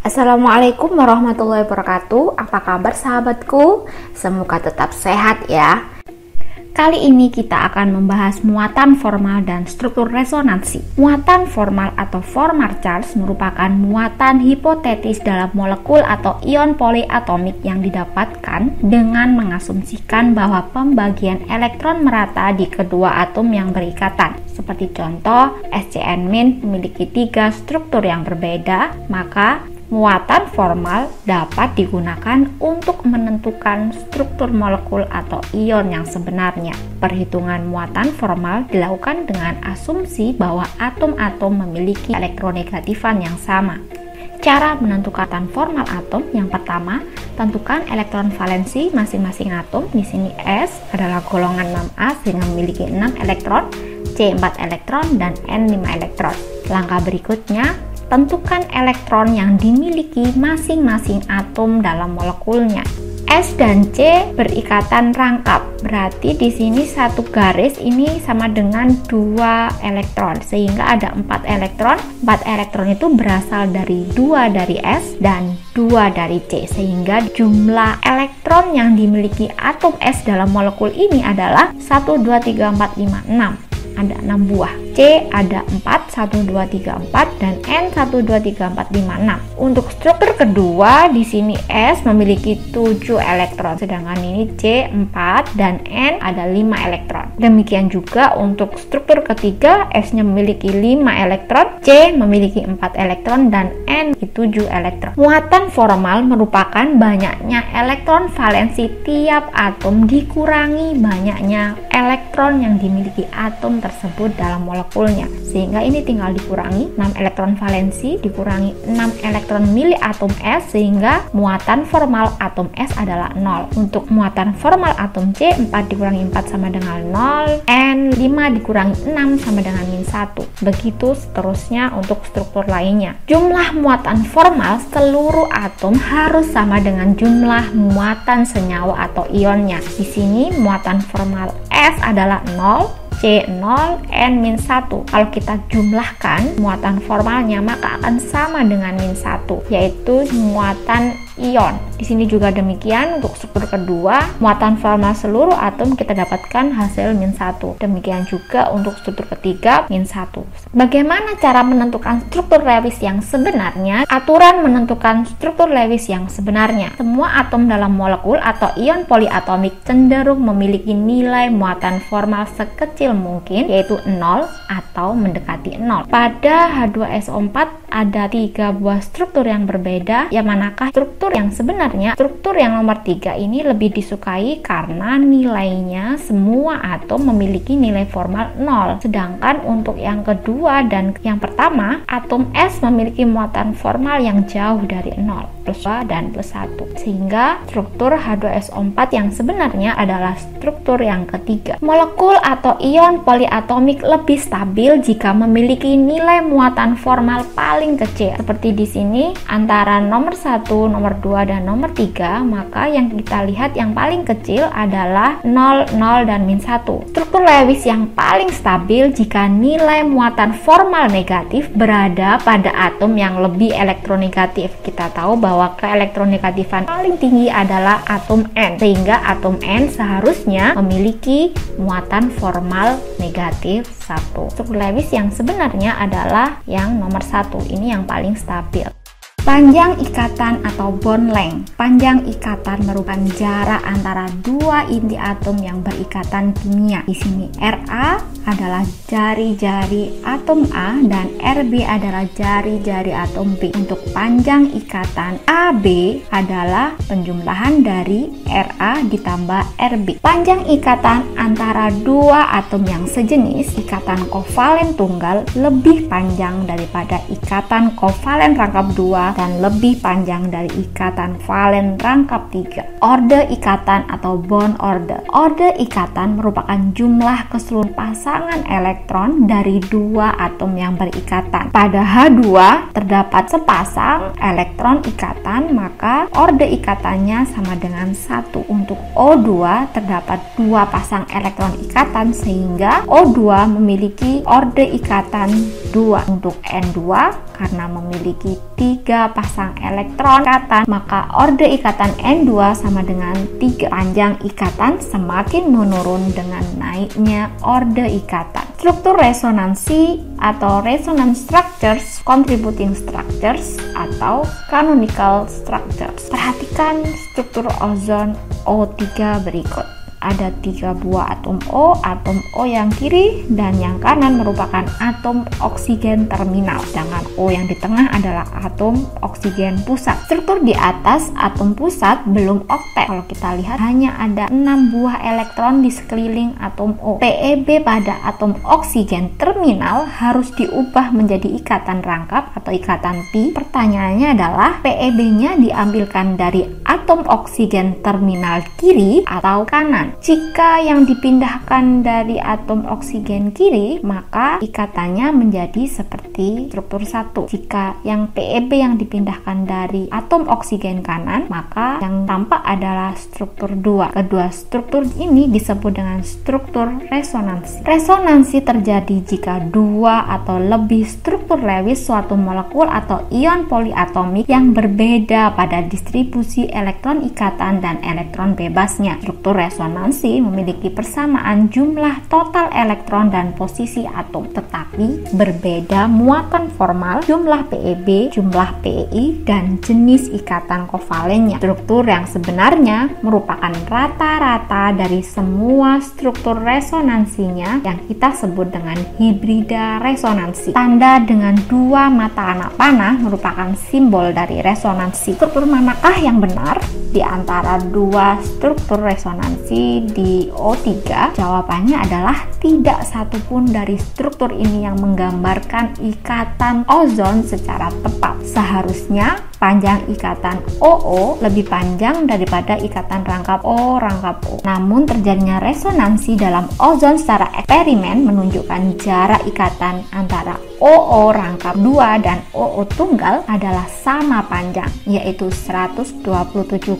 Assalamualaikum warahmatullahi wabarakatuh. Apa kabar sahabatku? Semoga tetap sehat ya. Kali ini kita akan membahas muatan formal dan struktur resonansi. Muatan formal atau formal charge merupakan muatan hipotetis dalam molekul atau ion poliatomik yang didapatkan dengan mengasumsikan bahwa pembagian elektron merata di kedua atom yang berikatan. Seperti contoh, SCN- memiliki 3 struktur yang berbeda, maka muatan formal dapat digunakan untuk menentukan struktur molekul atau ion yang sebenarnya. Perhitungan muatan formal dilakukan dengan asumsi bahwa atom-atom memiliki elektronegatifan yang sama. Cara menentukan muatan formal atom yang pertama, tentukan elektron valensi masing-masing atom. Di sini S adalah golongan 6A sehingga memiliki 6 elektron, C 4 elektron, dan N 5 elektron. Langkah berikutnya, tentukan elektron yang dimiliki masing-masing atom dalam molekulnya. S dan C berikatan rangkap, berarti di sini satu garis ini sama dengan 2 elektron, sehingga ada 4 elektron. 4 elektron itu berasal dari 2 dari S dan 2 dari C, sehingga jumlah elektron yang dimiliki atom S dalam molekul ini adalah 1, 2, 3, 4, 5, 6. Ada 6 buah. C ada 4, 1, 2, 3, 4, dan N 1, 2, 3, 4, 5, 6. Untuk struktur kedua, di sini S memiliki 7 elektron, sedangkan ini C 4 dan N ada 5 elektron. Demikian juga untuk struktur ketiga, S-nya memiliki 5 elektron, C memiliki 4 elektron, dan N 7 elektron. Muatan formal merupakan banyaknya elektron valensi tiap atom dikurangi banyaknya elektron yang dimiliki atom tersebut dalam molekulnya, sehingga ini tinggal dikurangi 6 elektron valensi dikurangi 6 elektron milik atom S, sehingga muatan formal atom S adalah 0. Untuk muatan formal atom C, 4 dikurangi 4 sama dengan 0, N 5 dikurangi 6 sama dengan -1. Begitu seterusnya untuk struktur lainnya. Jumlah muatan formal seluruh atom harus sama dengan jumlah muatan senyawa atau ionnya. Di sini muatan formal S adalah 0, C 0, N-1. Kalau kita jumlahkan muatan formalnya, maka akan sama dengan -1, yaitu muatan ion. Di sini juga demikian untuk struktur kedua, muatan formal seluruh atom kita dapatkan hasil -1. Demikian juga untuk struktur ketiga -1. Bagaimana cara menentukan struktur Lewis yang sebenarnya? Aturan menentukan struktur Lewis yang sebenarnya. Semua atom dalam molekul atau ion poliatomik cenderung memiliki nilai muatan formal sekecil mungkin, yaitu 0 atau mendekati 0. Pada H2SO4 ada 3 buah struktur yang berbeda, yang manakah struktur yang sebenarnya? Struktur yang nomor 3 ini lebih disukai karena nilainya semua atom memiliki nilai formal 0, sedangkan untuk yang kedua dan yang pertama, atom S memiliki muatan formal yang jauh dari 0, +2 dan +1, sehingga struktur H2SO4 yang sebenarnya adalah struktur yang ketiga. Molekul atau ion poliatomik lebih stabil jika memiliki nilai muatan formal paling kecil. Seperti di sini antara nomor 1, nomor 2, dan nomor 3, maka yang kita lihat yang paling kecil adalah 0, 0, dan -1. Struktur Lewis yang paling stabil jika nilai muatan formal negatif berada pada atom yang lebih elektronegatif. Kita tahu bahwa keelektronegatifan paling tinggi adalah atom N, sehingga atom N seharusnya memiliki muatan formal negatif 1. Struktur Lewis yang sebenarnya adalah yang nomor 1, ini yang paling stabil. Panjang ikatan atau bond length. Panjang ikatan merupakan jarak antara dua inti atom yang berikatan kimia. Di sini Ra adalah jari-jari atom A dan Rb adalah jari-jari atom B. Untuk panjang ikatan AB adalah penjumlahan dari Ra ditambah Rb. Panjang ikatan antara dua atom yang sejenis, ikatan kovalen tunggal, lebih panjang daripada ikatan kovalen rangkap 2 dan lebih panjang dari ikatan valen rangkap 3. Orde ikatan atau bond order. Orde ikatan merupakan jumlah keseluruhan pasangan elektron dari dua atom yang berikatan. Pada H2 terdapat sepasang elektron ikatan, maka orde ikatannya sama dengan 1. Untuk O2 terdapat dua pasang elektron ikatan, sehingga O2 memiliki orde ikatan 2. Untuk N2 karena memiliki 3 pasang elektron ikatan, maka orde ikatan N2 sama dengan 3. Panjang ikatan semakin menurun dengan naiknya orde ikatan. Struktur resonansi atau resonance structures, contributing structures atau canonical structures. Perhatikan struktur ozon O3 berikut. Ada 3 buah atom O yang kiri dan yang kanan merupakan atom oksigen terminal, sedangkan O yang di tengah adalah atom oksigen pusat. Struktur di atas atom pusat belum oktet. Kalau kita lihat hanya ada 6 buah elektron di sekeliling atom O. PeB pada atom oksigen terminal harus diubah menjadi ikatan rangkap atau ikatan pi. Pertanyaannya adalah PeB-nya diambilkan dari atom oksigen terminal kiri atau kanan. Jika yang dipindahkan dari atom oksigen kiri, maka ikatannya menjadi seperti struktur 1. Jika yang PeB yang dipindahkan dari atom oksigen kanan, maka yang tampak adalah struktur 2. Kedua struktur ini disebut dengan struktur resonansi. Resonansi terjadi jika 2 atau lebih struktur Lewis suatu molekul atau ion poliatomik yang berbeda pada distribusi elektron ikatan dan elektron bebasnya. Struktur resonansi memiliki persamaan jumlah total elektron dan posisi atom, tetapi berbeda muatan formal, jumlah PeB, jumlah Pi, dan jenis ikatan kovalennya. Struktur yang sebenarnya merupakan rata-rata dari semua struktur resonansinya yang kita sebut dengan hibrida resonansi. Tanda dengan 2 mata anak panah merupakan simbol dari resonansi. Struktur manakah yang benar di antara 2 struktur resonansi di O3? Jawabannya adalah tidak satupun dari struktur ini yang menggambarkan ikatan ozon secara tepat. Seharusnya panjang ikatan OO lebih panjang daripada ikatan rangkap O. Namun terjadinya resonansi dalam ozon secara eksperimen menunjukkan jarak ikatan antara OO rangkap 2 dan OO tunggal adalah sama panjang, yaitu 127,2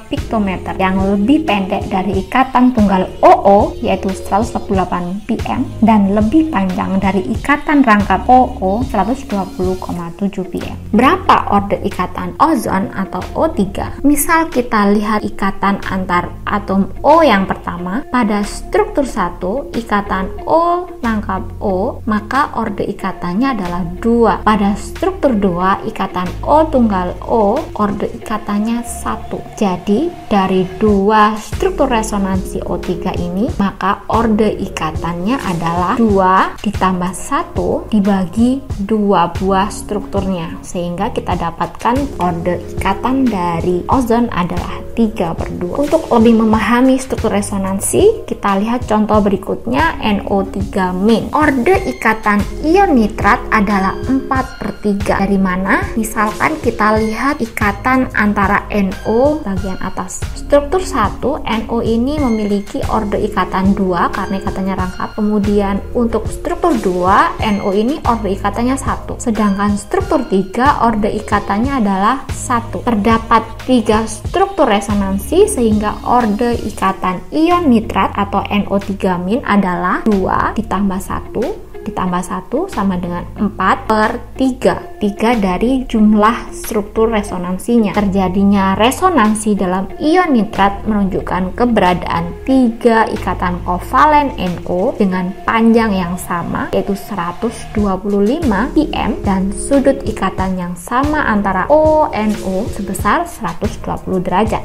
piktometer, yang lebih pendek dari ikatan tunggal OO yaitu 148 pm dan lebih panjang dari ikatan rangkap OO 120,7 pm. Berapa orde ikatan ozon atau O3? Misal kita lihat ikatan antar atom O yang pertama, pada struktur 1 ikatan O rangkap O, maka orde ikatannya adalah 2. Pada struktur 2 ikatan O tunggal O, orde ikatannya 1. Jadi dari 2 struktur resonansi O3 ini, maka orde ikatannya adalah 2 ditambah 1 dibagi 2 buah strukturnya, sehingga kita dapatkan orde ikatan dari ozon adalah 3/2. Untuk lebih memahami struktur resonansi, kita lihat contoh berikutnya NO3-. Orde ikatan ion nitrat adalah 4/3. Dari mana? Misalkan kita lihat ikatan antara NO bagian atas. Struktur 1, NO ini memiliki orde ikatan 2 karena ikatannya rangkap. Kemudian untuk struktur 2, NO ini orde ikatannya 1. Sedangkan struktur 3, orde ikatannya adalah 1. Terdapat 3 struktur resonansi sehingga orde ikatan ion nitrat atau NO3- adalah 2 ditambah 1 sama dengan 4/3. 3 dari jumlah struktur resonansinya. Terjadinya resonansi dalam ion nitrat menunjukkan keberadaan 3 ikatan kovalen NO dengan panjang yang sama, yaitu 125 pm, dan sudut ikatan yang sama antara O-NO sebesar 120 derajat.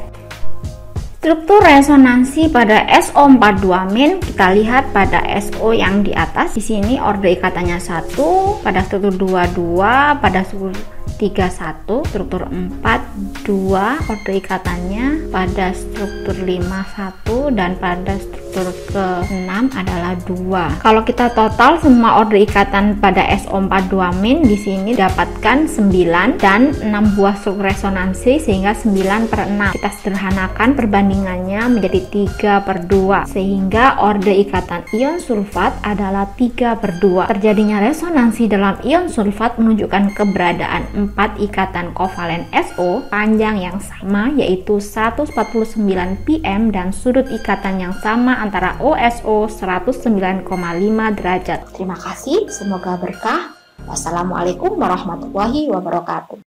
Struktur resonansi pada SO42- kita lihat pada SO yang di atas. Di sini orde ikatannya 1, pada struktur 22, pada struktur 31, struktur 4, 2 orde ikatannya, pada struktur 5, 1, dan pada struktur ke-6 adalah 2. Kalau kita total semua orde ikatan pada SO42- di sini dapatkan 9 dan 6 buah struktur resonansi sehingga 9/6. Kita sederhanakan perbandingannya menjadi 3/2 sehingga orde ikatan ion sulfat adalah 3/2. Terjadinya resonansi dalam ion sulfat menunjukkan keberadaan 4 ikatan kovalen SO panjang yang sama, yaitu 149 pm, dan sudut ikatan yang sama antara OSO 109,5 derajat. Terima kasih, semoga berkah. Wassalamualaikum warahmatullahi wabarakatuh.